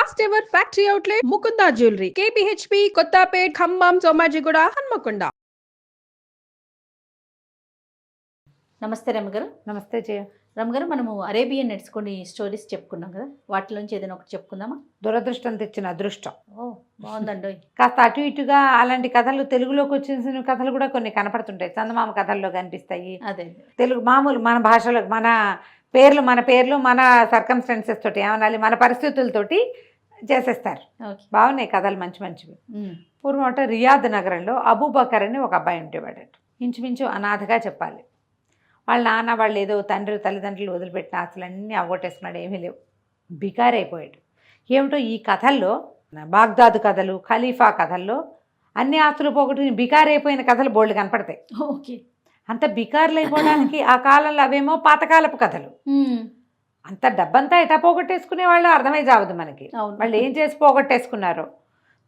First ever factory outlet Mukunda jewellery KPHB Kothapet Khammam Somajiguda Hanamkonda. నమస్తే రమగారు. నమస్తే జయ. రమగారు, మనము అరేబియన్ నెట్స్ కొన్ని స్టోరీస్ చెప్పుకున్నాం కదా, వాటిలోంచి ఏదైనా ఒకటి చెప్పుకుందామా? దురదృష్టం తెచ్చిన అదృష్టం. ఓ బాగుందండి. కాస్త అటు ఇటుగా అలాంటి కథలు తెలుగులోకి వచ్చిన కథలు కూడా కొన్ని కనపడుతుంటాయి. చందమామ కథల్లో కనిపిస్తాయి. అదే తెలుగు మామూలు మన భాషలో మన పేర్లు మన సర్కమ్స్టెన్సెస్ తోటి ఏమనాలి, మన పరిస్థితులతోటి చేసేస్తారు. బాగున్నాయి కథలు, మంచి మంచివి. పూర్వం రియాద్ నగరంలో అబూబకర్ అని ఒక అబ్బాయి ఉండేవాడు. ఇంచుమించు అనాథగా చెప్పాలి. వాళ్ళ నాన్న వాళ్ళు ఏదో తల్లిదండ్రులు వదిలిపెట్టిన ఆస్తులన్నీ అవగొట్టేసుకున్నాడు, ఏమీ లేవు, బికారైపోయాడు. ఏమిటో ఈ కథల్లో, బాగ్దాదు కథలు, ఖలీఫా కథల్లో అన్ని ఆస్తులు పోగొట్టుకుని బికారైపోయిన కథలు బోల్డ్ కనపడతాయి. ఓకే, అంత బికారులు అయిపోవడానికి ఆ కాలంలో అవేమో పాతకాలపు కథలు. అంత డబ్బంతా ఎటా పోగొట్టేసుకునే వాళ్ళు అర్థమై జావదు మనకి. వాళ్ళు ఏం చేసి పోగొట్టేసుకున్నారు?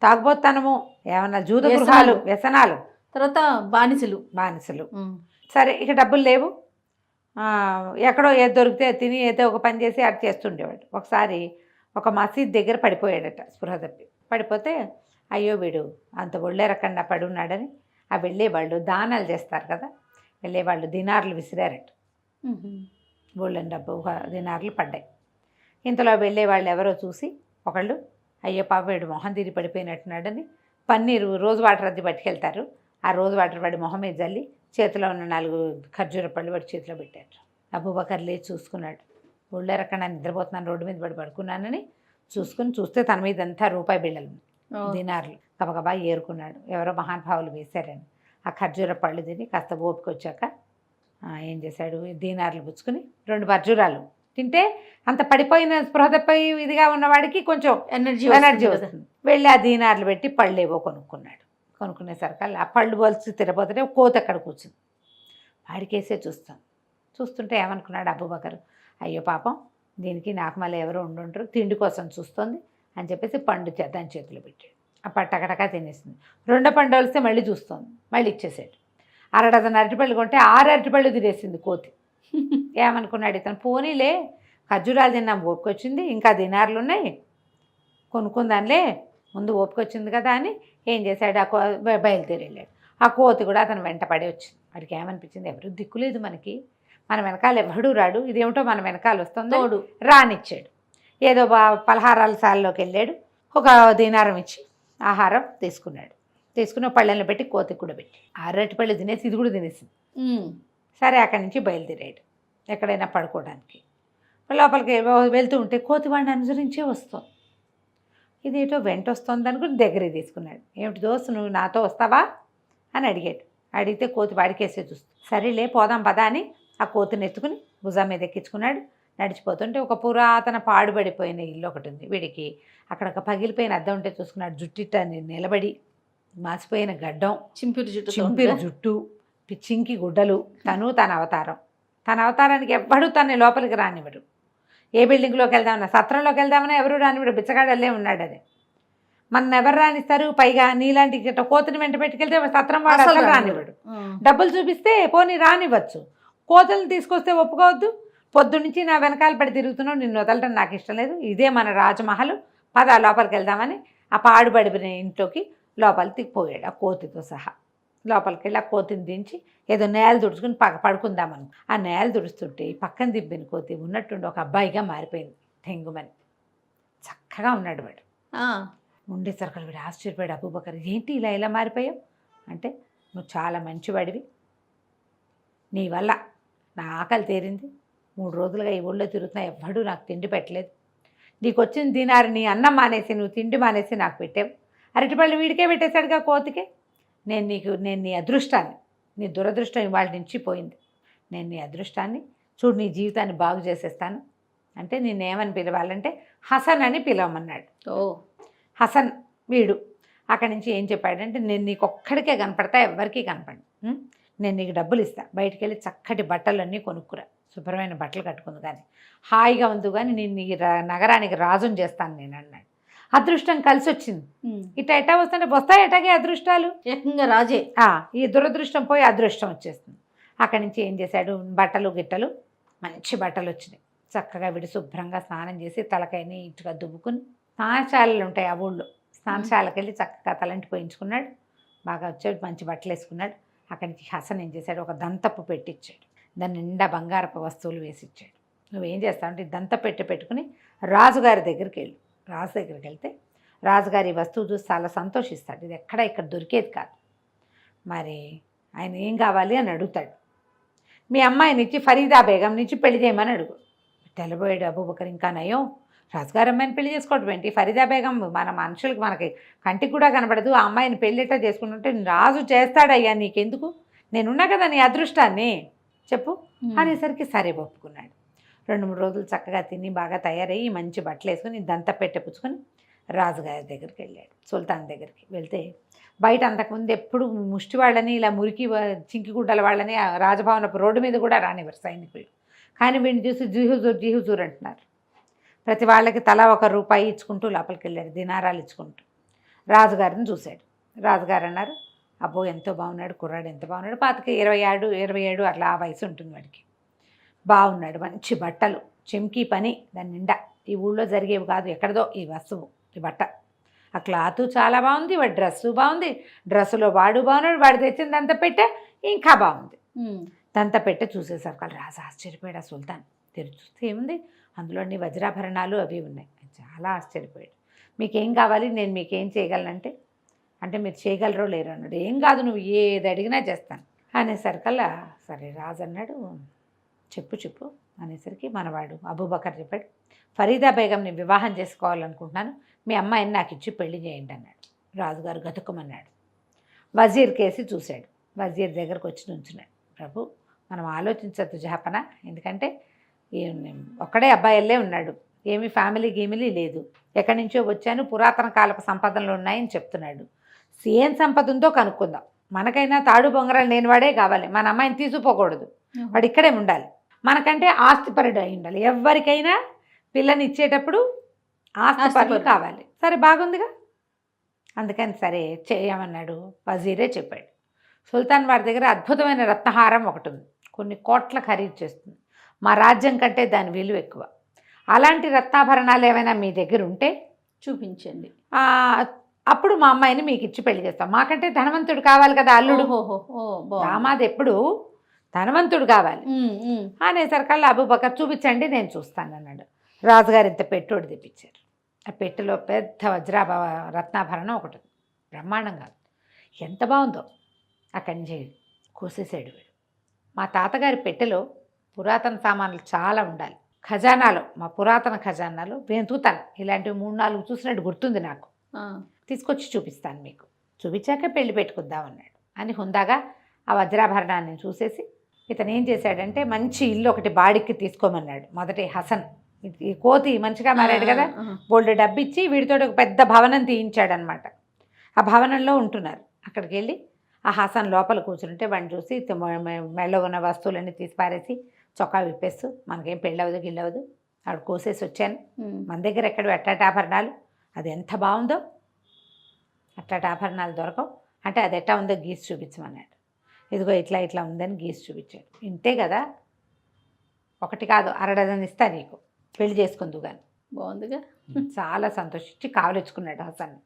తాగుబోతనము, ఏమన్నా జూద గృహాలు, వ్యసనాలు, తర్వాత బానిసలు. సరే, ఇక డబ్బులు లేవు, ఎక్కడో ఏది దొరికితే తిని ఏదో ఒక పని చేసి అటు చేస్తుండేవాడు. ఒకసారి ఒక మసీద్ దగ్గర పడిపోయాడట, స్పృహ తప్పి. పడిపోతే అయ్యో వీడు అంత ఒళ్ళేరకుండా పడున్నాడని ఆ వెళ్ళేవాళ్ళు దానాలు చేస్తారు కదా, వెళ్ళేవాళ్ళు దినార్లు విసిరారట. గోల్డెన్ డబ్బు దినార్లు పడ్డాయి. ఇంతలో వెళ్ళేవాళ్ళు ఎవరో చూసి ఒకళ్ళు అయ్యో పాప వీడు మొహం తిరిగి పడిపోయినట్టున్నాడని పన్నీరు రోజు వాటర్ అద్దె పట్టుకెళ్తారు. ఆ రోజు వాటర్ వాడి మొహం మీద జల్లి చేతిలో ఉన్న 4 ఖర్జూర పళ్ళు వాడి చేతిలో పెట్టారు. అబూబకర్ లేచి చూసుకున్నాడు. ఒళ్ళెరకన్నా నిద్రపోతున్నాను, రోడ్డు మీద పడుకున్నానని చూస్తే తన మీద అంతా రూపాయి బిళ్ళలు, దినార్లు గబగబా ఏరుకున్నాడు. ఎవరో మహానుభావులు వేశారని ఆ ఖర్జూర పళ్ళు తిని కాస్త ఓపిక వచ్చాక ఏం చేశాడు, దీనార్లు పుచ్చుకుని 2 ఖర్జూరాలు తింటే అంత పడిపోయిన స్పృహతపై ఇదిగా ఉన్నవాడికి కొంచెం ఎనర్జీ వస్తుంది. వెళ్ళి ఆ దీనార్లు పెట్టి పళ్ళేవో కొనుక్కున్నాడు. కొనుక్కునేసరికి ఆ పళ్ళు పోల్చి తిరగపోతుంటే కోత అక్కడ కూర్చుంది. వాడికేసే చూస్తుంటే ఏమనుకున్నాడు అబూబకర్, అయ్యో పాపం దీనికి నాకు మళ్ళీ ఎవరో ఉండుంటారు, తిండి కోసం చూస్తుంది అని చెప్పేసి పండు దాని చేతిలో పెట్టాడు. ఆ పట్టకటకా తినేసింది. 2 పండు వలిస్తే మళ్ళీ చూస్తోంది, మళ్ళీ ఇచ్చేసాడు. 6 డజన్ అరటిపళ్ళు కొంటే 6 అరటిపళ్ళు తినేసింది కోతి. ఏమనుకున్నాడు ఇతను, పోనీలే ఖర్జూరాలు తిన్నాం, ఓపిక వచ్చింది, ఇంకా దినార్లు ఉన్నాయి, కొనుక్కుందానిలే, ముందు ఓపిక వచ్చింది కదా అని ఏం చేశాడు, బయలుదేరి వెళ్ళాడు. ఆ కోతి కూడా అతను వెంట పడి వచ్చింది. వాడికి ఏమనిపించింది, ఎవరు దిక్కులేదు మనకి, మన వెనకాల ఎవడు రాడు, ఇదేమిటో మన వెనకాల వస్తుందో రానిచ్చాడు. ఏదో పలహారాల సాల్లోకి వెళ్ళాడు. ఒక దీనారం ఇచ్చి ఆహారం తీసుకున్న పళ్ళెలను పెట్టి కోతికి కూడా పెట్టి 6 అరటిపళ్ళు తినేసి ఇది కూడా తినేసింది. సరే, అక్కడి నుంచి బయలుదేరాడు ఎక్కడైనా పడుకోవడానికి. లోపలికి వెళ్తూ ఉంటే కోతి వాడిని అనుసరించే వస్తుంది. ఇదేటో వెంట వస్తుంది అనుకుని దగ్గరికి తీసుకున్నాడు. ఏమిటి దోస్తు, నువ్వు నాతో వస్తావా అని అడిగాడు. అడిగితే కోతి వాడికేసే చూస్తుంది. సరేలే పోదాం పదా అని ఆ కోతిని ఎత్తుకుని భుజం మీద ఎక్కించుకున్నాడు. నడిచిపోతుంటే ఒక పురాతన పాడుబడిపోయిన ఇల్లు ఒకటి ఉంది. వీడికి అక్కడ ఒక పగిలిపోయిన అద్దం ఉంటే చూసుకున్నాడు. జుట్టిట నిలబడి మాసిపోయిన గడ్డం, చింపిరి జుట్టు, చింకి గుడ్డలు, తన అవతారానికి ఎవ్వడు తన లోపలికి రానివ్వడు. ఏ బిల్డింగ్లోకి వెళ్దామన్నా, సత్రంలోకి వెళ్దామన్నా ఎవరు రానివ్వడు, బిచ్చగాడల్లే ఉన్నాడు. అది మన ఎవరు రానిస్తారు? పైగా నీలాంటి కోతిని వెంట పెట్టుకెళ్తే సత్రం వాడు అసలు రానివ్వడు. డబ్బులు చూపిస్తే పోనీ రానివ్వచ్చు, కోతలు తీసుకొస్తే ఒప్పుకోవద్దు. పొద్దున్నుంచి నా వెనకాల పడి తిరుగుతున్నావు, నిన్ను వదలటం నాకు ఇష్టం లేదు, ఇదే మన రాజమహల్, పద లోపలికి వెళ్దామని ఆ పాడుబడిన ఇంట్లోకి లోపలికి పోయాడు ఆ కోతితో సహా. లోపలికి వెళ్ళి ఆ కోతిని దించి ఏదో నేల తుడుచుకుని పడుకుందామని ఆ నేల తుడుస్తుంటే పక్కన దిబ్బిన కోతి ఉన్నట్టుండి ఒక అబ్బాయిగా మారిపోయింది. తెంగుమని చక్కగా ఉన్నాడు వాడు. ఉండేసరికి వీడు ఆశ్చర్యపోయాడు. అబూబకర్, ఏంటి ఇలా మారిపోయావు అంటే, నువ్వు చాలా మంచివాడివి, నీ వల్ల నా ఆకలి తీరింది, 3 రోజులుగా ఈ ఊళ్ళో తిరుగుతున్నా, ఎవ్వడూ నాకు తిండి పెట్టలేదు, నీకు వచ్చిన దినారు నీ అన్నం మానేసి నువ్వు తిండి మానేసి నాకు పెట్టావు, అరటిపళ్ళు వీడికే పెట్టేశాడుగా కోతికే, నేను నీ అదృష్టాన్ని, నీ దురదృష్టం ఇవాళ నుంచి పోయింది, నేను నీ అదృష్టాన్ని చూడు, నీ జీవితాన్ని బాగు చేసేస్తాను అంటే నిన్నేమని పిలవాలంటే హసన్ అని పిలవమన్నాడు. హసన్ వీడు అక్కడి నుంచి ఏం చెప్పాడంటే, నేను నీకు ఒక్కడికే కనపడతా, ఎవరికీ కనపడి, నేను నీకు డబ్బులు ఇస్తా, బయటికి వెళ్ళి చక్కటి బట్టలన్నీ కొనుక్కురా, శుభ్రమైన బట్టలు కట్టుకుంది కానీ హాయిగా ఉంది, కానీ నేను నీ నగరానికి రాజుని చేస్తాను నేను అన్నాడు. అదృష్టం కలిసి వచ్చింది. ఎటా వస్తుంటే వస్తాయి ఎటాగే అదృష్టాలు, ఏకంగా రాజే. ఈ దురదృష్టం పోయి అదృష్టం వచ్చేస్తుంది. అక్కడి నుంచి ఏం చేశాడు, బట్టలు మంచి బట్టలు వచ్చినాయి. చక్కగా వీడు శుభ్రంగా స్నానం చేసి తలకాయని ఇటుగా దువ్వుకుని స్నానశాలలు ఉంటాయి ఆ ఊళ్ళో. స్నానశాలకు వెళ్ళి చక్కగా తలంటి పోయించుకున్నాడు. బాగా వచ్చాడు, మంచి బట్టలు వేసుకున్నాడు. అక్కడి నుంచి హసన్ ఏం చేశాడు, ఒక దంతపు పెట్టిచ్చాడు. దాని నిండా బంగారపు వస్తువులు వేసి ఇచ్చాడు. నువ్వేం చేస్తావంటే ఈ దంత పెట్టుకుని రాజుగారి దగ్గరికి వెళ్ళు. రాజు దగ్గరికి వెళ్తే రాజుగారి ఈ వస్తువు చూసి చాలా సంతోషిస్తాడు. ఇది ఇక్కడ దొరికేది కాదు. మరి ఆయన ఏం కావాలి అని అడుగుతాడు. మీ అమ్మాయిని ఇచ్చి ఫరీదా బేగం నుంచి పెళ్లి చేయమని అడుగు. తెల్లబోయాడు అబూబకర్. ఇంకా నయం, రాజుగారి అమ్మాయిని పెళ్లి చేసుకోవడం ఏంటి? ఫరీదా బేగం మన మనుషులకి మనకి కంటికి కూడా కనబడదు. ఆ అమ్మాయిని పెళ్ళిట చేసుకుంటుంటే రాజు చేస్తాడయ్యా, నీకెందుకు? నేనున్నా కదా నీ అదృష్టాన్ని, చెప్పు అనేసరికి సరే ఒప్పుకున్నాడు. 2-3 రోజులు చక్కగా తిని బాగా తయారయ్యి మంచి బట్టలు వేసుకుని దంత పుచ్చుకొని రాజుగారి దగ్గరికి వెళ్ళాడు. సుల్తాన్ దగ్గరికి వెళ్తే బయట అంతకుముందు ఎప్పుడు ముష్టి వాళ్ళని ఇలా మురికి చింకిగుడ్డల వాళ్ళని ఆ రాజభవనపు రోడ్డు మీద కూడా రానివ్వరు సైనికులు. కానీ వీడిని చూసి జీహుజూర్ అంటున్నారు. ప్రతి వాళ్ళకి తలా ₹1 ఇచ్చుకుంటూ లోపలికి వెళ్ళాడు, దినారాలు ఇచ్చుకుంటూ. రాజుగారిని చూశాడు. రాజుగారు అన్నారు, అబ్బో ఎంతో బాగున్నాడు కుర్రాడు, ఎంత బాగున్నాడు. 27 అట్లా ఆ వయసు ఉంటుంది వాడికి. బాగున్నాడు, మంచి బట్టలు, చెంకీ పని దాని నిండా. ఈ ఊళ్ళో జరిగేవి కాదు, ఎక్కడదో ఈ వస్తువు, ఈ బట్ట. ఆ క్లాత్ చాలా బాగుంది, వాడి డ్రెస్సు బాగుంది, డ్రెస్సులో వాడు బాగున్నాడు, వాడు తెచ్చిన దంత పెట్టే ఇంకా బాగుంది. దంత పెట్టె చూసేసరికి రాజు ఆశ్చర్యపోయాడు. సుల్తాన్ తెరిచి చూస్తే ఏముంది, అందులోని వజ్రాభరణాలు అవి ఉన్నాయి. చాలా ఆశ్చర్యపోయాడు. మీకేం కావాలి, నేను మీకేం చేయగలనంటే, అంటే మీరు చేయగలరో లేరో అన్నాడు. ఏం కాదు, నువ్వు ఏది అడిగినా చేస్తాను అనేసరికల్లా సరే రాజు అన్నాడు, చెప్పు అనేసరికి మనవాడు అబూబకర్ చెప్పాడు, ఫరీదా బేగంని వివాహం చేసుకోవాలనుకుంటున్నాను, మీ అమ్మాయిని నాకు ఇచ్చి పెళ్లి చేయండి అన్నాడు. రాజుగారు గతుక్కుమన్నాడు. వజీర్ కేసి చూశాడు. వజీర్ దగ్గరకు వచ్చి నుంచున్నాడు. ప్రభు, మనం ఆలోచించద్దు జహాపన, ఎందుకంటే ఒక్కడే అబ్బాయిల్లే ఉన్నాడు, ఏమి ఫ్యామిలీ లేదు, ఎక్కడి నుంచో వచ్చాను, పురాతన కాలపు సంపదనలు ఉన్నాయని చెప్తున్నాడు. ఏం సంపద ఉందో కనుక్కుందాం. మనకైనా తాడు బొంగరాలు లేనివాడే కావాలి, మన అమ్మాయిని తీసుకుపోకూడదు, వాడు ఇక్కడే ఉండాలి. మనకంటే ఆస్తిపరుడు అయి ఉండాలి. ఎవరికైనా పిల్లని ఇచ్చేటప్పుడు ఆస్తిపరులు కావాలి. సరే బాగుందిగా, అందుకని సరే చేయమన్నాడు. వజీరే చెప్పాడు. సుల్తాన్ వారి దగ్గర అద్భుతమైన రత్నహారం ఒకటి ఉంది, కొన్ని కోట్ల ఖరీదు చేస్తుంది. మా రాజ్యం కంటే దాని విలువ ఎక్కువ. అలాంటి రత్నాభరణాలు ఏమైనా మీ దగ్గర ఉంటే చూపించండి, అప్పుడు మా అమ్మాయిని మీకు ఇచ్చి పెళ్లి చేస్తాం. మాకంటే ధనవంతుడు కావాలి కదా అల్లుడు, దామాది ఎప్పుడు ధనవంతుడు కావాలి అనేసరికల్లా అబూబకర్ చూపించండి నేను చూస్తాను అన్నాడు. రాజుగారు ఇంత పెట్టోడు తెప్పించారు. ఆ పెట్టెలో పెద్ద రత్నాభరణం ఒకటి బ్రహ్మాండం కాదు, ఎంత బాగుందో. అక్కడి నుంచి కోసేసాడు వీడు. మా తాతగారి పెట్టెలో పురాతన సామాన్లు చాలా ఉండాలి, ఖజానాలో, మా పురాతన ఖజానాలో వెతుకుతాను, ఇలాంటివి 3-4 చూసినట్టు గుర్తుంది నాకు, తీసుకొచ్చి చూపిస్తాను మీకు, చూపించాక పెళ్లి పెట్టుకుందాం అన్నాడు. అని హుందాగా ఆ వజ్రాభరణాన్ని చూసేసి ఇతను ఏం చేశాడంటే మంచి ఇల్లు ఒకటి బాడికి తీసుకోమన్నాడు. మొదటి హసన్ ఈ కోతి మంచిగా మారాడు కదా, బోల్డ్ డబ్బిచ్చి వీడితో ఒక పెద్ద భవనం తీయించాడనమాట. ఆ భవనంలో ఉంటున్నారు. అక్కడికి వెళ్ళి ఆ హసన్ లోపల కూర్చుంటే వాడిని చూసి మెళ్ళ ఉన్న వస్తువులన్నీ తీసి పారేసి చొక్కా విప్పేస్తూ, మనకేం పెళ్ళవదు గిల్లవదు, ఆవిడ కోసేసి వచ్చాను, మన దగ్గర ఎక్కడ అట్టాటి ఆభరణాలు, అది ఎంత బాగుందో, అట్టాటి ఆభరణాలు దొరకవు అంటే అది ఎట్టా ఉందో గీసి చూపించమన్నాడు. ఇదిగో ఇట్లా ఉందని గీసి చూపించాడు. ఇంతే కదా, ఒకటి కాదు 6 డజన్ ఇస్తా నీకు, పెళ్లి చేసుకుందు కానీ. బాగుందిగా. చాలా సంతోషించి కావలించుకున్నాడు హసన్.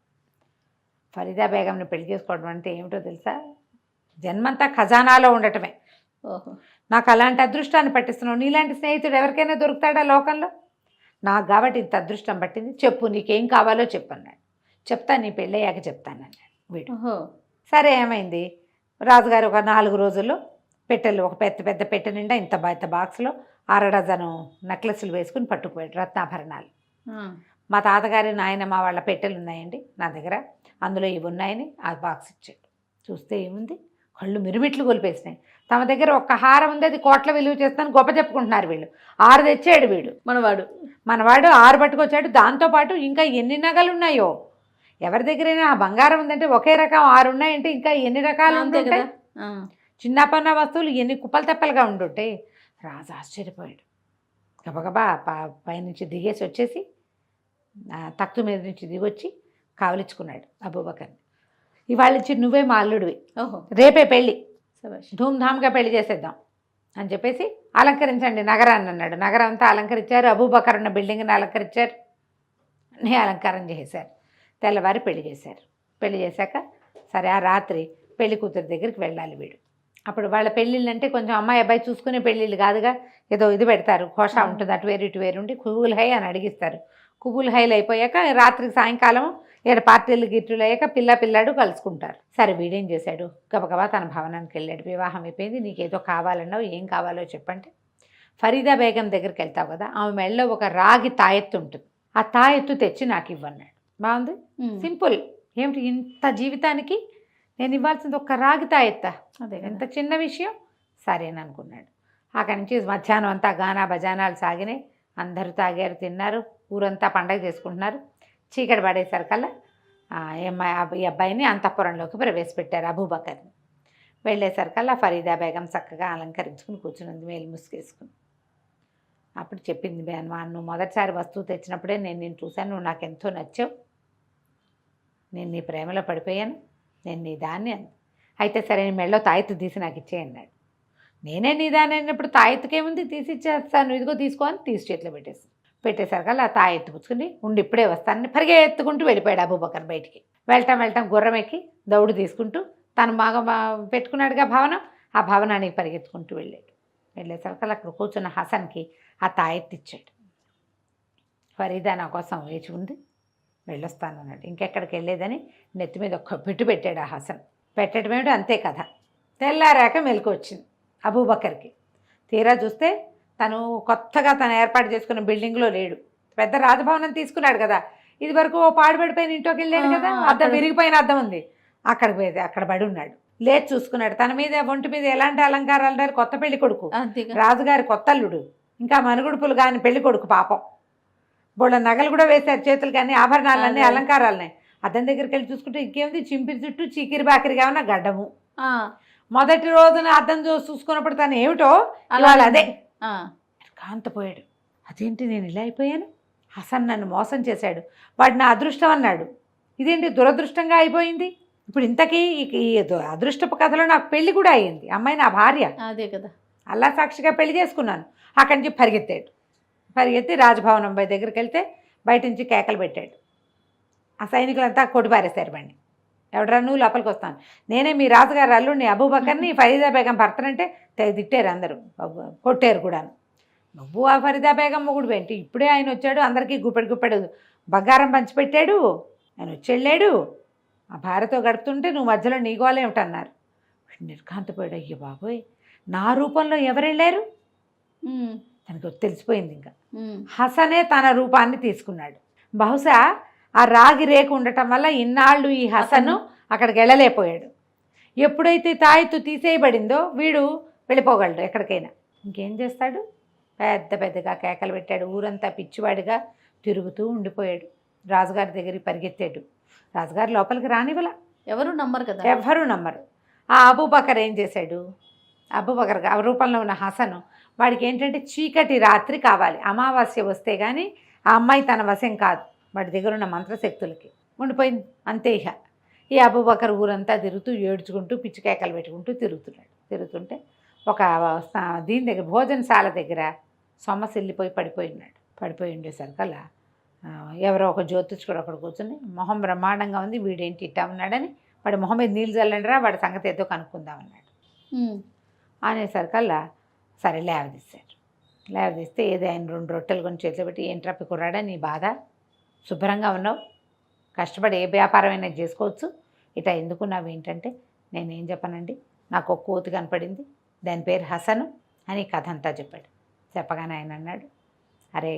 ఫరీదా బేగంని పెళ్లి చేసుకోవడం అంటే ఏమిటో తెలుసా, జన్మంతా ఖజానాలో ఉండటమే. నాకు అలాంటి అదృష్టాన్ని పట్టిస్తున్నావు, నీలాంటి స్నేహితుడు ఎవరికైనా దొరుకుతాడా లోకంలో? నాకు కాబట్టి ఇంత అదృష్టం పట్టింది, చెప్పు నీకేం కావాలో చెప్పన్నాడు. చెప్తా, నీ పెళ్ళయ్యాక చెప్తానన్నాడు వీడు. సరే ఏమైంది, రాజుగారు ఒక 4 రోజుల్లో పెట్టెలు, ఒక పెద్ద పెట్టె నిండా ఇంత బాక్స్లో 6 డజను నెక్లెస్లు వేసుకుని పట్టుకుపోయాడు, రత్నాభరణాలు. మా తాతగారి నాయనమ్మ వాళ్ళ పెట్టెలు ఉన్నాయండి నా దగ్గర, అందులో ఇవి ఉన్నాయని ఆ బాక్స్ ఇచ్చాడు. చూస్తే ఏముంది, కళ్ళు మిరుమిట్లు కొలిపేసినాయి. తమ దగ్గర ఒక్క హారం ఉంది, అది కోట్ల విలువ చేస్తాను గొప్ప చెప్పుకుంటున్నారు వీళ్ళు. 6 తెచ్చాడు వీడు, మనవాడు 6 పట్టుకొచ్చాడు. దాంతోపాటు ఇంకా ఎన్ని నగలు ఉన్నాయో, ఎవరి దగ్గరైనా ఆ బంగారం ఉందంటే ఒకే రకం 6 ఉన్నాయంటే ఇంకా ఎన్ని రకాలు ఉంటాయి, చిన్నపన్న వస్తువులు ఎన్ని కుప్పలు తెప్పలుగా ఉండుంటాయి. రాజు ఆశ్చర్యపోయాడు. గబగబా పైనుంచి దిగేసి వచ్చేసి తక్తు మీద నుంచి దిగొచ్చి కావలించుకున్నాడు అబూబకర్ని. ఇవాళ నుంచి నువ్వే మా అల్లుడివి, రేపే పెళ్ళి, ధూమ్ధామ్గా పెళ్లి చేసేద్దాం అని చెప్పేసి అలంకరించండి నగరాన్ని అన్నాడు. నగరం అంతా అలంకరించారు, అబూబకర్ ఉన్న బిల్డింగ్ని అలంకరించారు. అన్నీ అలంకారం చేశారు. తెల్లవారి పెళ్లి చేశారు. పెళ్లి చేశాక సరే ఆ రాత్రి పెళ్లి కూతురు దగ్గరికి వెళ్ళాలి వీడు. అప్పుడు వాళ్ళ పెళ్ళిళ్ళంటే కొంచెం అమ్మాయి అబ్బాయి చూసుకునే పెళ్ళిళ్ళు కాదుగా, ఏదో ఇది పెడతారు, కోషా ఉంటుంది, అటు వేరు ఇటు వేరు ఉండి కుబుల్ హై అని అడిగిస్తారు. కుబుల్ హైలు అయిపోయాక రాత్రికి సాయంకాలం ఇక్కడ పార్టీలు గిట్టులు అయ్యాక పిల్లాడు కలుసుకుంటారు. సరే వీడేం చేశాడు, గబగబా తన భవనానికి వెళ్ళాడు. వివాహం అయిపోయింది, నీకేదో కావాలన్నావు, ఏం కావాలో చెప్పంటే ఫరీదా బేగం దగ్గరికి వెళ్తావు కదా, ఆమె మెడలో ఒక రాగి తాయెత్తు ఉంటుంది, ఆ తాయెత్తు తెచ్చి నాకు ఇవ్వన్నాడు. బాగుంది, సింపుల్. ఏమిటి ఇంత జీవితానికి నేను ఇవ్వాల్సింది ఒక్క రాగి తాయెత్తా, అదే ఎంత చిన్న విషయం. సరేననుకున్నాడు. అక్కడి నుంచి మధ్యాహ్నం అంతా గానా బజానాలు సాగినాయి. అందరూ తాగారు, తిన్నారు, ఊరంతా పండగ చేసుకుంటున్నారు. చీకటి పడేసరికల్లా ఈ అబ్బాయిని అంతఃపురంలోకి ప్రవేశపెట్టారు, అబూబకర్ని. వెళ్ళేసరికల్లా ఫరీదా బేగం చక్కగా అలంకరించుకుని కూర్చున్నది, మేలు ముసుగేసుకుని. అప్పుడు చెప్పింది, నువ్వు మొదటిసారి వస్తువు తెచ్చినప్పుడే నేను నిన్ను చూశాను, నువ్వు నాకు ఎంతో నచ్చావు, నేను నీ ప్రేమలో పడిపోయాను, నేను నీ దాన్ని అంది. అయితే సరే నీ మెడలో తాయెత్తు తీసి నాకు ఇచ్చేయన్నాడు. నేనే నీ దాన్ని అన్నప్పుడు తాయెత్తుకేముంది, తీసి ఇచ్చేస్తాను, ఇదిగో తీసుకో అని తీసి చేతిలో పెట్టేసరికల్లా ఆ తాయెత్తు పుచ్చుకుని ఉండి ఇప్పుడే వస్తానని పరిగెత్తుకుంటూ వెళ్ళిపోయాడు అబూబకర్ బయటికి. వెళ్ళటం గుర్రం ఎక్కి దౌడు తీసుకుంటూ తను బాగా పెట్టుకున్నాడుగా భవనం, ఆ భవనానికి పరిగెత్తుకుంటూ వెళ్ళేసరికల్లా అక్కడ కూర్చున్న హసన్కి ఆ తాయెత్తు ఇచ్చాడు. ఫరీదా నా కోసం వేచి ఉంది, వెళ్ళొస్తానన్నాడు. ఇంకెక్కడికి వెళ్ళేదని నెత్తి మీద ఒక్క పెట్టాడు ఆ హసన్. పెట్టడం ఏమిటో అంతే కథ. తెల్లారాక మెలకు వచ్చింది అబూబకర్కి. తీరా చూస్తే తను కొత్తగా తను ఏర్పాటు చేసుకున్న బిల్డింగ్లో లేడు, పెద్ద రాజభవనం తీసుకున్నాడు కదా, ఇది వరకు ఓ పాడుపడిపోయిన ఇంట్లోకి వెళ్ళాడు కదా, అద్దం విరిగిపోయిన అద్దం ఉంది, అక్కడ పడి ఉన్నాడు. లేచి చూసుకున్నాడు, తన మీద ఒంటి మీద ఎలాంటి అలంకారాలు ఉన్నారు, కొత్త పెళ్లి కొడుకు, రాజుగారి కొత్తల్లుడు, ఇంకా మనుగుడుపులు కానీ పెళ్లి కొడుకు పాపం. బోళ్ళ నగలు కూడా వేశారు చేతులు, కానీ ఆభరణాలన్నీ అలంకారాలనే. అద్దం దగ్గరికి వెళ్ళి చూసుకుంటే ఇంకేముంది, చింపిరి చుట్టూ చీకిరి బాకిరిగా ఉన్న గడ్డము. మొదటి రోజున అద్దం చూసుకున్నప్పుడు తను ఏమిటో ఇవాళ అదే కాంతపోయాడు. అదేంటి నేను ఇలా అయిపోయాను, హసన్ నన్ను మోసం చేశాడు, వాడు నా అదృష్టం అన్నాడు, ఇదేంటి దురదృష్టంగా అయిపోయింది. ఇప్పుడు ఇంతకీ ఈ అదృష్టపు కథలో నాకు పెళ్లి కూడా అయ్యింది, అమ్మాయి నా భార్య, అదే కదా, అల్లా సాక్షిగా పెళ్లి చేసుకున్నాను. అక్కడి నుంచి పరిగెత్తి రాజభవనం దగ్గరికి వెళ్తే బయట నుంచి కేకలు పెట్టాడు. ఆ సైనికులంతా కొట్టిపారేశారు బండి. ఎవడరా నువ్వు, లోపలికి వస్తాను, నేనే మీ రాజుగారు అల్లుడిని అబూబకర్ని, ఫరీదా బేగం భర్తనంటే తిట్టారు అందరూ, కొట్టారు కూడాను. నువ్వు ఆ ఫరీదా బేగం మొగుడు ఏంటి, ఇప్పుడే ఆయన వచ్చాడు, అందరికీ గుప్పెడు బంగారం పంచిపెట్టాడు, ఆయన వచ్చి ఆ భార్యతో గడుపుతుంటే నువ్వు మధ్యలో నీగోలేమిటన్నారు. నిర్కాంతపోయాడు. అయ్యో బాబోయ్, నా రూపంలో ఎవరు వెళ్ళారు, తనకు తెలిసిపోయింది. ఇంకా హసనే తన రూపాన్ని తీసుకున్నాడు. బహుశా ఆ రాగి రేకు ఉండటం వల్ల ఇన్నాళ్ళు ఈ హసను అక్కడికి వెళ్ళలేకపోయాడు. ఎప్పుడైతే తాయెత్తు తీసేయబడిందో వీడు వెళ్ళిపోగలడు ఎక్కడికైనా. ఇంకేం చేస్తాడు, పెద్దగా కేకలు పెట్టాడు, ఊరంతా పిచ్చివాడిగా తిరుగుతూ ఉండిపోయాడు. రాజుగారి దగ్గరికి పరిగెత్తాడు. రాజుగారు లోపలికి రానివ్వలా, ఎవరు నమ్మరు. ఆ అబూబకర్ ఏం చేశాడు, అబూబకర్ ఆ రూపంలో ఉన్న హసను వాడికి ఏంటంటే చీకటి రాత్రి కావాలి, అమావాస్య వస్తే కానీ ఆ అమ్మాయి తన వశం కాదు, వాడి దగ్గర ఉన్న మంత్రశక్తులకి ఉండిపోయింది. అంతే. ఈ అబూబకర్ ఊరంతా తిరుగుతూ ఏడ్చుకుంటూ పిచ్చి కేకలు పెట్టుకుంటూ తిరుగుతుంటే ఒక దీని దగ్గర భోజనశాల దగ్గర సొమ్మసిల్లిపోయి పడిపోయి ఉండేసరికల్లా ఎవరో ఒక జ్యోతిష్కుడు అక్కడ కూర్చొని, మొహం బ్రహ్మాండంగా ఉంది, వీడేంటి ఇట్టా ఉన్నాడని, వాడి మొహం మీద నీళ్ళు చల్లండిరా, వాడి సంగతి ఏదో కనుక్కుందామన్నాడు. అనేసరికల్లా సరే లేవదీస్తే ఏదో ఆయన 2 రొట్టెలు కొని చేతిలో పెట్టి, ఏంట్రా కుర్రాడా నీ బాధ, శుభ్రంగా ఉన్నావు, కష్టపడి ఏ వ్యాపారమైనా చేసుకోవచ్చు, ఇట్లా ఎందుకున్నావు ఏంటంటే, నేనేం చెప్పనండి, నాకు ఒక కోతి కనపడింది, దాని పేరు హసను అని కథ అంతా చెప్పాడు. చెప్పగానే ఆయన అన్నాడు, అరే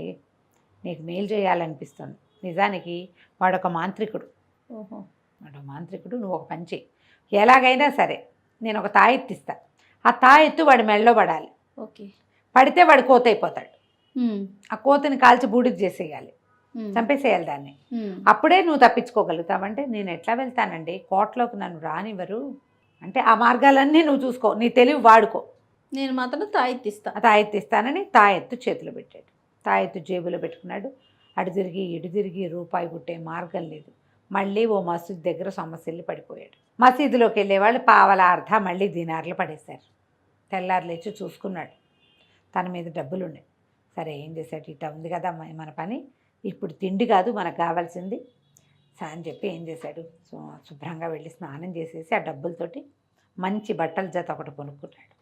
నీకు మేలు చేయాలనిపిస్తుంది, నిజానికి వాడొక మాంత్రికుడు, నువ్వు ఒక పని చెయ్యి, ఎలాగైనా సరే నేను ఒక తాయెత్తు ఇస్తా, ఆ తాయెత్తు వాడి మెడలో పడాలి, పడితే వాడు కోత అయిపోతాడు, ఆ కోతిని కాల్చి బూడిద చేసేయాలి, చంపేసేయాలి దాన్ని, అప్పుడే నువ్వు తప్పించుకోగలుగుతావంటే, నేను ఎట్లా వెళ్తానండి, కోటలోకి నన్ను రానివ్వరు అంటే, ఆ మార్గాలన్నీ నువ్వు చూసుకో, నీ తెలివి వాడుకో, నేను మాత్రం తాయెత్తు ఇస్తానని తాయెత్తు చేతిలో పెట్టాడు. తాయెత్తు జేబులో పెట్టుకున్నాడు. అటు తిరిగి ఇటు తిరిగి రూపాయి పుట్టే మార్గం లేదు. మళ్ళీ ఓ మసీదు దగ్గర సొమ్మసిల్లి పడిపోయాడు. మసీదులోకి వెళ్ళేవాళ్ళు పావలా అర్ధ మళ్ళీ దినార్లు పడేశారు. తెల్లారు లేచి చూసుకున్నాడు, తన మీద డబ్బులు ఉన్నాయి. సరే ఏం చేశాడు, ఇట్లా ఉంది కదా మన పని, ఇప్పుడు తిండి కాదు మనకు కావాల్సింది అని చెప్పి ఏం చేశాడు, శుభ్రంగా వెళ్ళి స్నానం చేసేసి ఆ డబ్బులతోటి మంచి బట్టల జత ఒకటి కొనుక్కున్నాడు.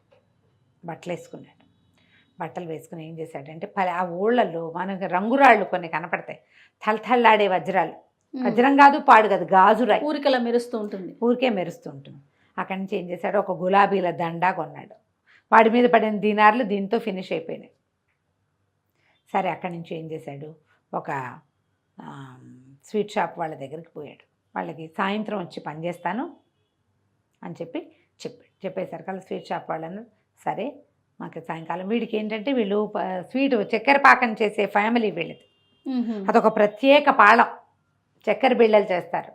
బట్టలు వేసుకున్నాడు. బట్టలు వేసుకుని ఏం చేశాడంటే ఆ ఊళ్ళల్లో మనకి రంగురాళ్ళు కొన్ని కనపడతాయి, తలతల్లాడే వజ్రాలు. వజ్రం కాదు, పాడు కాదు, గాజురాయి. ఊరికలా మెరుస్తూ ఉంటుంది. ఊరికే మెరుస్తూ ఉంటుంది. అక్కడి నుంచి ఏం చేశాడు, ఒక గులాబీల దండా కొన్నాడు. వాడి మీద పడిన దీనార్లు దీంతో ఫినిష్ అయిపోయినాయి. సరే అక్కడి నుంచి ఏం చేశాడు, ఒక స్వీట్ షాప్ వాళ్ళ దగ్గరికి పోయాడు. వాళ్ళకి సాయంత్రం వచ్చి పనిచేస్తాను అని చెప్పేసరికి వాళ్ళ స్వీట్ షాప్ వాళ్ళను, సరే మాకు సాయంకాలం, వీడికి ఏంటంటే వీళ్ళు స్వీట్ చక్కెర పాకం చేసే ఫ్యామిలీ వీళ్ళది. అదొక ప్రత్యేక పాళం, చక్కెర బిళ్ళలు చేస్తారు.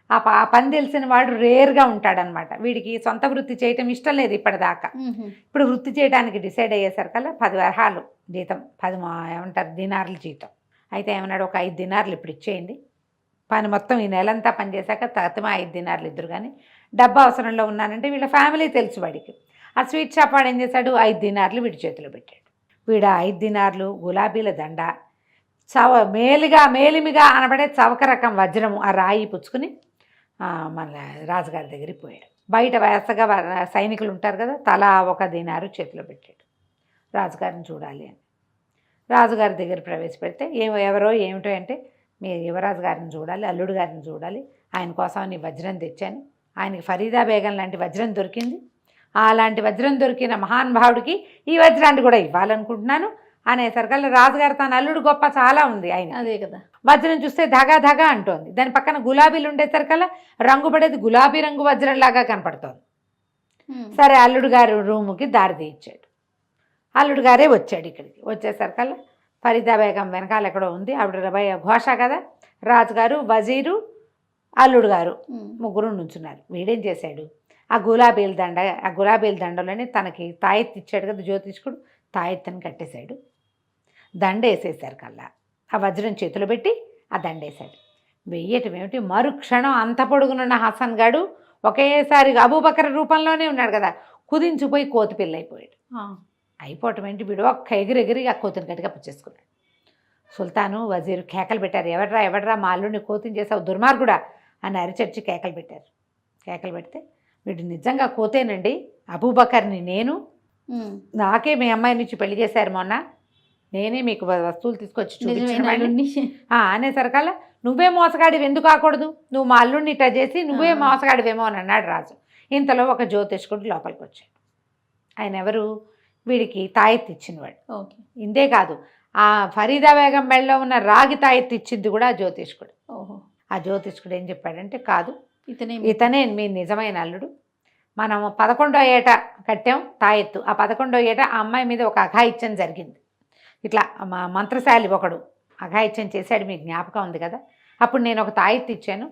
ఆ పని తెలిసిన వాడు రేర్గా ఉంటాడనమాట. వీడికి సొంత వృత్తి చేయటం ఇష్టం లేదు ఇప్పటిదాకా. ఇప్పుడు వృత్తి చేయడానికి డిసైడ్ అయ్యేసరికల్లా 10 వరహాలు జీతం, 10 దినార్లు జీతం. అయితే ఏమన్నాడు, ఒక 5 దినార్లు ఇప్పుడు ఇచ్చేయండి, పని మొత్తం ఈ నెలంతా పనిచేశాక తతిమా 5 దినార్లు ఇద్దరు, కానీ డబ్బు అవసరంలో ఉన్నానంటే వీళ్ళ ఫ్యామిలీ తెలుసు వాడికి. ఆ స్వీట్ షాప్ వాడు ఏం చేశాడు, 5 దినార్లు వీడి చేతిలో పెట్టాడు. వీడు 5 దినార్లు, గులాబీల దండ, మేలిమిగా అనబడే చవక రకం వజ్రము, ఆ రాయి పుచ్చుకుని మన రాజుగారి దగ్గరికి పోయాడు. బయట వరుసగా సైనికులు ఉంటారు కదా, తలా 1 దినారు చేతిలో పెట్టాడు. రాజుగారిని చూడాలి అని రాజుగారి దగ్గర ప్రవేశపెడితే ఎవరో ఏమిటో అంటే, మీ యువరాజు గారిని చూడాలి, అల్లుడు గారిని చూడాలి, ఆయన కోసం నీ వజ్రం తెచ్చాను, ఆయనకి ఫరీదా బేగం లాంటి వజ్రం దొరికింది, అలాంటి వజ్రం దొరికిన మహానుభావుడికి ఈ వజ్రాన్ని కూడా ఇవ్వాలనుకుంటున్నాను అనేసరికల్లా రాజుగారు తన అల్లుడు గొప్ప చాలా ఉంది ఆయన. అదే కదా, వజ్రం చూస్తే ధగా ధగా అంటోంది. దాని పక్కన గులాబీలు ఉండేసరికల్లా రంగు పడేది గులాబీ రంగు వజ్రంలాగా కనపడుతోంది. సరే అల్లుడు గారు రూముకి దారి తీయించాడు. అల్లుడు గారే వచ్చాడు. ఇక్కడికి వచ్చేసరికల్లా ఫరీదా బేగం వెనకాల ఎక్కడో ఉంది, ఆవిడ ఘోష కదా, రాజుగారు, వజీరు, అల్లుడు గారు ముగ్గురు నుంచున్నారు. వీడేం చేశాడు, ఆ గులాబీల దండలోనే తనకి తాయెత్తు ఇచ్చాడు కదా జ్యోతిష్కుడు, తాయెత్తుని కట్టేశాడు. దండ వేసేసరికల్లా ఆ వజ్రం చేతిలో పెట్టి ఆ దండ వేశాడు. వెయ్యటం ఏమిటి, మరుక్షణం అంత పొడుగునున్న హసన్ గాడు ఒకేసారి అబూబకర్ రూపంలోనే ఉన్నాడు కదా, కుదించిపోయి కోతి పిల్ల అయిపోయాడు. అయిపోవటం ఏంటి, వీడు ఒక్క ఎగిరెగిరి ఆ కోతిని గట్టిగా పుచ్చేసుకున్నాడు. సుల్తాను, వజీరు కేకలు పెట్టారు, ఎవడ్రా మా అల్లుడిని కోతిని చేసావు దుర్మార్గుడా అని అరిచర్చి కేకలు పెట్టారు. కేకలు పెడితే వీడు నిజంగా కోతేనండి, అబూబకర్ని నేను, నాకే మీ అమ్మాయి నుంచి పెళ్లి చేశారు మొన్న, నేనే మీకు వస్తువులు తీసుకొచ్చి చూపించాను అనేసరికల్లా, నువ్వే మోసగాడివి ఎందుకు కాకూడదు, నువ్వు మా అల్లుడిని ఇట్లా చేసి నువ్వే మోసగాడివేమో అని అన్నాడు రాజు. ఇంతలో ఒక జ్యోతిష్కుడు లోపలికి వచ్చాడు. ఆయన ఎవరు, వీడికి తాయెత్తు ఇచ్చినవాడు. ఓకే, ఇంతే కాదు, ఆ ఫరీదా బేగం మెడలో ఉన్న రాగి తాయెత్తు ఇచ్చింది కూడా ఆ జ్యోతిష్కుడు. ఓహో, ఆ జ్యోతిష్కుడు ఏం చెప్పాడంటే, కాదు ఇతనే మీ నిజమైన అల్లుడు, మనం 11వ ఏట కట్టాం తాయెత్తు, ఆ 11వ ఏట ఆ అమ్మాయి మీద ఒక అఘాయిత్యం జరిగింది. ఇట్లా మా మంత్రశాలి ఒకడు అఘాయిత్యం చేశాడు, మీకు జ్ఞాపకం ఉంది కదా, అప్పుడు నేను ఒక తాయెత్తు ఇచ్చాను,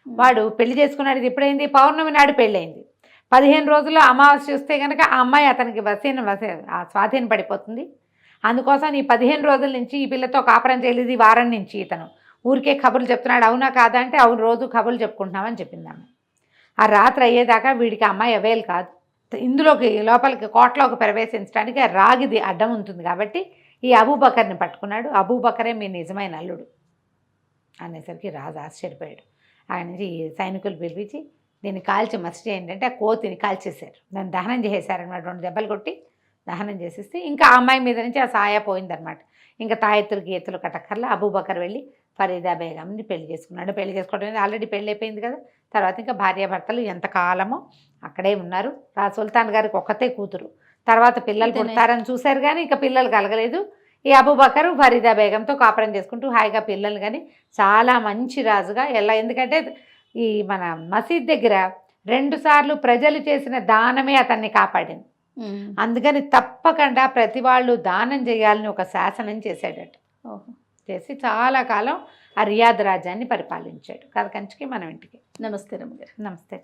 వాడు పెళ్లి చేసుకున్నాడు. ఇది ఎప్పుడైంది, పౌర్ణమి నాడు పెళ్ళయింది. 15 రోజుల్లో అమావాస్య వస్తే కనుక ఆ అమ్మాయి అతనికి స్వాధీనం పడిపోతుంది. అందుకోసం ఈ 15 రోజుల నుంచి ఈ పిల్లతో కాపురం చేయలేదు, ఈ వారం నుంచి ఇతను ఊరికే కబుర్లు చెప్తున్నాడు. అవునా కాదా అంటే, అవును రోజు కబుర్లు చెప్పుకుంటున్నామని చెప్పింది ఆమె. ఆ రాత్రి అయ్యేదాకా వీడికి అమ్మాయి అవేలు కాదు. ఇందులోకి లోపలికి కోటలోకి ప్రవేశించడానికి రాగిది అడ్డం ఉంటుంది కాబట్టి ఈ అబూబకర్ని పట్టుకున్నాడు. అబూబకరే మీ నిజమైన అల్లుడు అనేసరికి రాజు ఆశ్చర్యపోయాడు. ఆయన నుంచి సైనికులు పిలిపించి దీన్ని కాల్చి మసి చేయండి అంటే, ఆ కోతిని కాల్చేశారు, దాన్ని దహనం చేసేసారనమాట. 2 దెబ్బలు కొట్టి దహనం చేసేస్తే ఇంకా ఆ అమ్మాయి మీద నుంచి ఆ సాయ పోయిందనమాట. ఇంకా తాయెత్తులు గీతలు కట్టక్కర్లా. అబూబకర్ వెళ్ళి ఫరీదా బేగంని పెళ్లి చేసుకున్నాడు. పెళ్లి చేసుకోవడం ఆల్రెడీ పెళ్ళి అయిపోయింది కదా. తర్వాత ఇంకా భార్యాభర్తలు ఎంతకాలమో అక్కడే ఉన్నారు. సుల్తాన్ గారికి ఒక్కతే కూతురు, తర్వాత పిల్లలు పుడతారని చూశారు కానీ ఇంకా పిల్లలు కలగలేదు. ఈ అబూబకర్ ఫరీదా బేగంతో కాపురం చేసుకుంటూ హాయిగా పిల్లలు కానీ చాలా మంచి రాజుగా ఎందుకంటే ఈ మన మసీద్ దగ్గర 2 సార్లు ప్రజలు చేసిన దానమే అతన్ని కాపాడింది. అందుకని తప్పకుండా ప్రతి వాళ్ళు దానం చేయాలని ఒక శాసనం చేశాడట. చేసి చాలా కాలం ఆ రియాద్ రాజ్యాన్ని పరిపాలించాడు. కథ కంచికి మనం ఇంటికి. నమస్తే రమ్మగారు. నమస్తే.